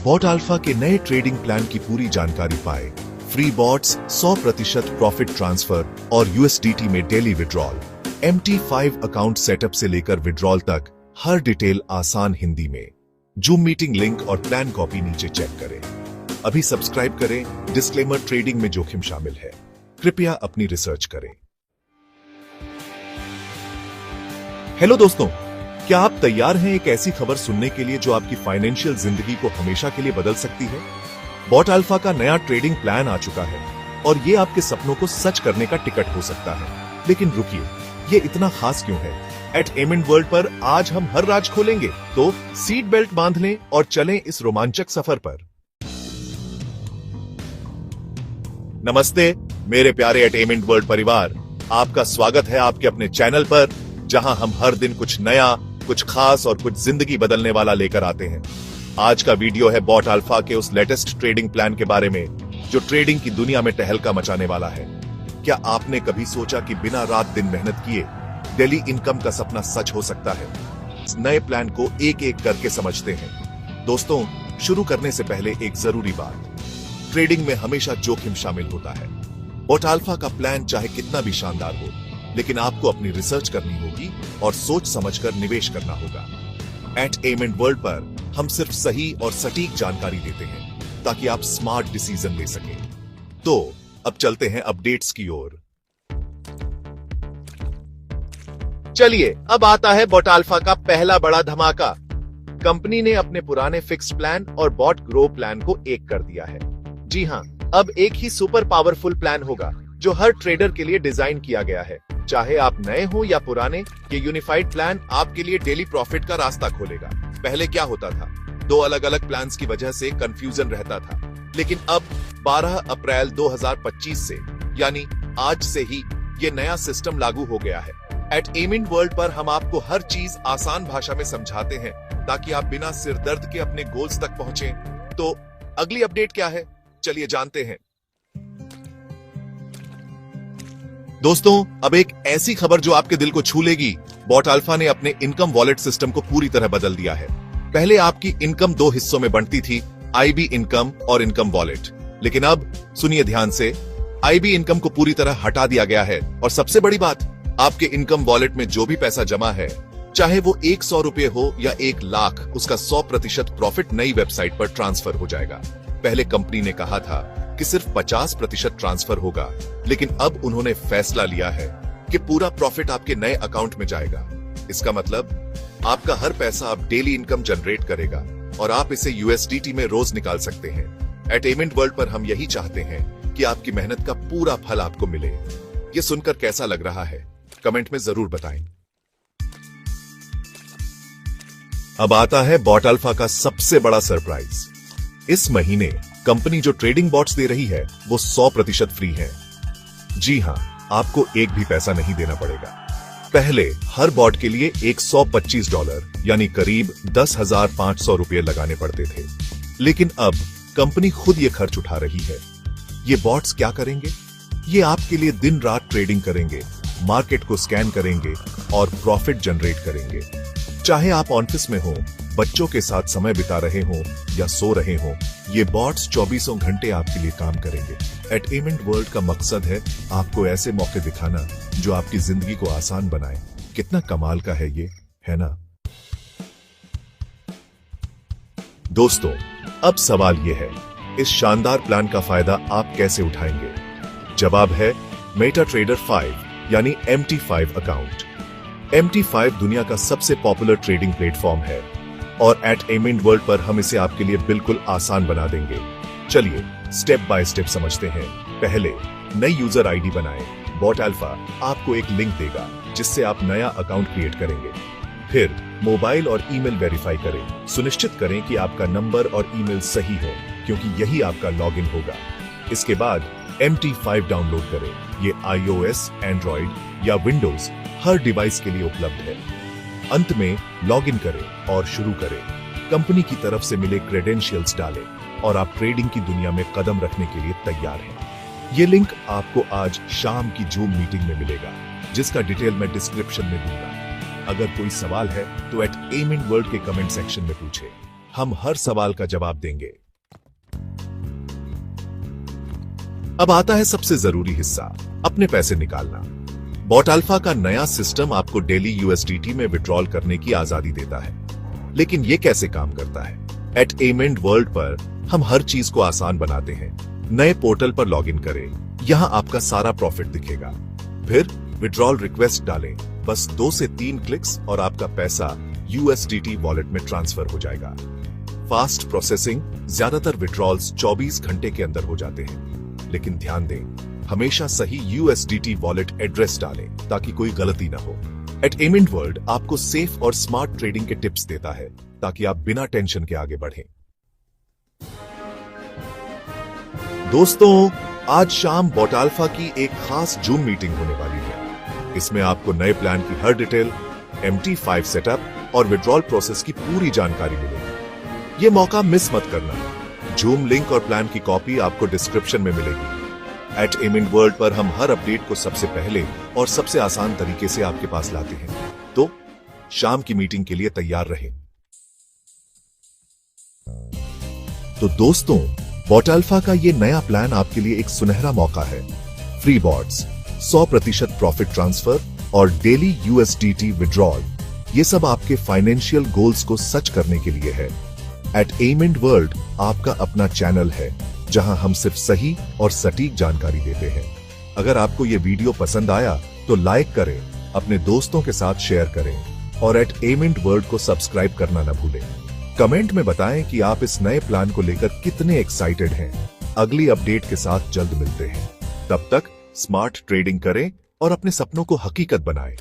Bot alpha के नए trading plan की पूरी जानकारी पाए। फ्री बॉट्स, 100% प्रॉफिट ट्रांसफर और यूएसडीटी में daily withdrawal, MT5 account setup से लेकर विड्रॉल तक हर डिटेल आसान हिंदी में। जूम मीटिंग लिंक और प्लान कॉपी नीचे चेक करें। अभी सब्सक्राइब करें। डिस्क्लेमर, ट्रेडिंग में जोखिम शामिल है, कृपया अपनी रिसर्च करें। हेलो दोस्तों, क्या आप तैयार हैं एक ऐसी खबर सुनने के लिए जो आपकी फाइनेंशियल जिंदगी को हमेशा के लिए बदल सकती है? बॉट अल्फा का नया ट्रेडिंग प्लान आ चुका है और ये आपके सपनों को सच करने का टिकट हो सकता है। लेकिन रुकिए, ये इतना खास क्यों है? एट एमेंड वर्ल्ड पर आज हम हर राज खोलेंगे, तो सीट बेल्ट बांध लें और चलें इस रोमांचक सफर पर। नमस्ते मेरे प्यारे एट एमेंड वर्ल्ड परिवार, आपका स्वागत है आपके अपने चैनल पर, जहां हम हर दिन कुछ नया, कुछ खास और कुछ जिंदगी बदलने वाला लेकर आते हैं। आज का वीडियो है बॉट अल्फा के उस लेटेस्ट ट्रेडिंग प्लान के बारे में जो ट्रेडिंग की दुनिया में तहलका मचाने वाला है। क्या आपने कभी सोचा कि बिना रात दिन मेहनत किए डेली इनकम का सपना सच हो सकता है? इस नए प्लान को एक एक करके समझते हैं। दोस्तों, शुरू करने से पहले एक जरूरी बात, ट्रेडिंग में हमेशा जोखिम शामिल होता है। बॉट अल्फा का प्लान चाहे कितना भी शानदार हो, लेकिन आपको अपनी रिसर्च करनी होगी और सोच समझकर निवेश करना होगा। एट एमेंड वर्ल्ड पर हम सिर्फ सही और सटीक जानकारी देते हैं ताकि आप स्मार्ट डिसीजन ले सकें। तो अब चलते हैं अपडेट्स की ओर। चलिए, अब आता है बॉट अल्फा का पहला बड़ा धमाका। कंपनी ने अपने पुराने फिक्स्ड प्लान और बॉट ग्रो प्लान को एक कर दिया है। जी हां, अब एक ही सुपर पावरफुल प्लान होगा जो हर ट्रेडर के लिए डिजाइन किया गया है। चाहे आप नए हो या पुराने, ये यूनिफाइड प्लान आपके लिए डेली प्रॉफिट का रास्ता खोलेगा। पहले क्या होता था, दो अलग अलग प्लान्स की वजह से कंफ्यूजन रहता था, लेकिन अब 12 अप्रैल 2025 से, यानी आज से ही ये नया सिस्टम लागू हो गया है। एट एमेंड वर्ल्ड पर हम आपको हर चीज आसान भाषा में समझाते हैं ताकि आप बिना सिर दर्द के अपने गोल्स तक पहुंचे। तो अगली अपडेट क्या है, चलिए जानते हैं। दोस्तों, अब एक ऐसी खबर जो आपके दिल को छू लेगी। बॉट अल्फा ने अपने इनकम वॉलेट सिस्टम को पूरी तरह बदल दिया है। पहले आपकी इनकम दो हिस्सों में बंटती थी, आईबी इनकम और इनकम वॉलेट। लेकिन अब सुनिए ध्यान से, आईबी इनकम को पूरी तरह हटा दिया गया है और सबसे बड़ी बात, आपके इनकम वॉलेट में जो भी पैसा जमा है, चाहे वो 100 रुपए हो या 1 लाख, उसका 100% प्रॉफिट नई वेबसाइट पर ट्रांसफर हो जाएगा। पहले कंपनी ने कहा था कि सिर्फ 50% ट्रांसफर होगा, लेकिन अब उन्होंने फैसला लिया है कि पूरा प्रॉफिट आपके नए अकाउंट में जाएगा। इसका मतलब आपका हर पैसा अब डेली इनकम जनरेट करेगा और आप इसे यूएसडीटी में रोज निकाल सकते हैं। एट एमेंड वर्ल्ड पर हम यही चाहते हैं कि आपकी मेहनत का पूरा फल आपको मिले। ये सुनकर कैसा लग रहा है, कमेंट में जरूर बताएं। अब आता है बॉट अल्फा का सबसे बड़ा सरप्राइज। इस महीने कंपनी जो ट्रेडिंग बॉट्स दे रही है वो 100% फ्री है। जी हां, आपको एक भी पैसा नहीं देना पड़ेगा। पहले हर बॉट के लिए $125 यानी करीब 10,500 रुपए लगाने पड़ते थे, लेकिन अब कंपनी खुद ये खर्च उठा रही है। ये बॉट्स क्या करेंगे? ये आपके लिए दिन रात ट्रेडिंग करेंगे, मार्केट को स्कैन करेंगे और प्रॉफिट जनरेट करेंगे। चाहे आप ऑफिस में हो, बच्चों के साथ समय बिता रहे हो या सो रहे हो, ये बॉट्स 24 घंटे आपके लिए काम करेंगे। एट एमेंड वर्ल्ड का मकसद है आपको ऐसे मौके दिखाना जो आपकी जिंदगी को आसान बनाए। कितना कमाल का है ये, है ना? दोस्तों, अब सवाल ये है, इस शानदार प्लान का फायदा आप कैसे उठाएंगे? जवाब है मेटा ट्रेडर 5 यानी MT5 अकाउंट। MT5 दुनिया का सबसे पॉपुलर ट्रेडिंग प्लेटफॉर्म है और एट एमेंड वर्ल्ड पर हम इसे आपके लिए बिल्कुल आसान बना देंगे। चलिए स्टेप बाय स्टेप समझते हैं। पहले नई यूजर आईडी बनाएं। बॉट अल्फा आपको एक लिंक देगा जिससे आप नया अकाउंट क्रिएट करेंगे। फिर मोबाइल और ईमेल वेरीफाई करें। सुनिश्चित करें कि आपका नंबर और ईमेल सही हो, क्योंकि यही आपका लॉगिन होगा। इसके बाद MT5 डाउनलोड करें। ये iOS, एंड्रॉइड या विंडोज हर डिवाइस के लिए उपलब्ध है। अंत में लॉगिन करें और शुरू करें। कंपनी की तरफ से मिले क्रेडेंशियल्स डालें और आप ट्रेडिंग की दुनिया में कदम रखने के लिए तैयार हैं। ये लिंक आपको आज शाम की जूम मीटिंग में मिलेगा, जिसका डिटेल मैं डिस्क्रिप्शन में दूंगा। अगर कोई सवाल है तो एट एमेंड वर्ल्ड के कमेंट सेक्शन में पूछे, हम हर सवाल का जवाब देंगे। अब आता है सबसे जरूरी हिस्सा, अपने पैसे निकालना। बॉट अल्फा का नया सिस्टम आपको डेली यूएसडीटी में विड्रॉल करने की आजादी देता है। लेकिन ये कैसे काम करता है? एट एमेंड वर्ल्ड पर हम हर चीज को आसान बनाते हैं। नए पोर्टल पर लॉगिन करें, यहां आपका सारा प्रॉफिट दिखेगा। फिर विड्रॉल रिक्वेस्ट डालें, बस 2 से 3 क्लिक्स और आपका पैसा यूएसडीटी वॉलेट में ट्रांसफर हो जाएगा। फास्ट प्रोसेसिंग, ज्यादातर विड्रॉल्स 24 घंटे के अंदर हो जाते हैं। लेकिन ध्यान दें, हमेशा सही यूएसडीटी वॉलेट एड्रेस डालें ताकि कोई गलती ना हो। एट एमेंड वर्ल्ड आपको सेफ और स्मार्ट ट्रेडिंग के टिप्स देता है ताकि आप बिना टेंशन के आगे बढ़ें। दोस्तों, आज शाम बॉट अल्फा की एक खास जूम मीटिंग होने वाली है। इसमें आपको नए प्लान की हर डिटेल, MT5 सेटअप और विड्रॉल प्रोसेस की पूरी जानकारी मिलेगी। ये मौका मिस मत करना। जूम लिंक और प्लान की कॉपी आपको डिस्क्रिप्शन में मिलेगी। एट एमेंड वर्ल्ड पर हम हर अपडेट को सबसे पहले और सबसे आसान तरीके से आपके पास लाते हैं। तो शाम की मीटिंग के लिए तैयार रहें। तो दोस्तों, बॉट अल्फा का ये नया प्लान आपके लिए एक सुनहरा मौका है। फ्री बॉट्स, 100% प्रॉफिट ट्रांसफर और डेली यूएसडीटी विड्रॉल, ये सब आपके फाइनेंशियल गोल्स को सच करने के लिए है। एट एमेंड वर्ल्ड आपका अपना चैनल है जहां हम सिर्फ सही और सटीक जानकारी देते हैं। अगर आपको ये वीडियो पसंद आया तो लाइक करें, अपने दोस्तों के साथ शेयर करें और एट एमेंड वर्ल्ड को सब्सक्राइब करना न भूलें। कमेंट में बताएं कि आप इस नए प्लान को लेकर कितने एक्साइटेड हैं। अगली अपडेट के साथ जल्द मिलते हैं। तब तक स्मार्ट ट्रेडिंग करें और अपने सपनों को हकीकत बनाएं।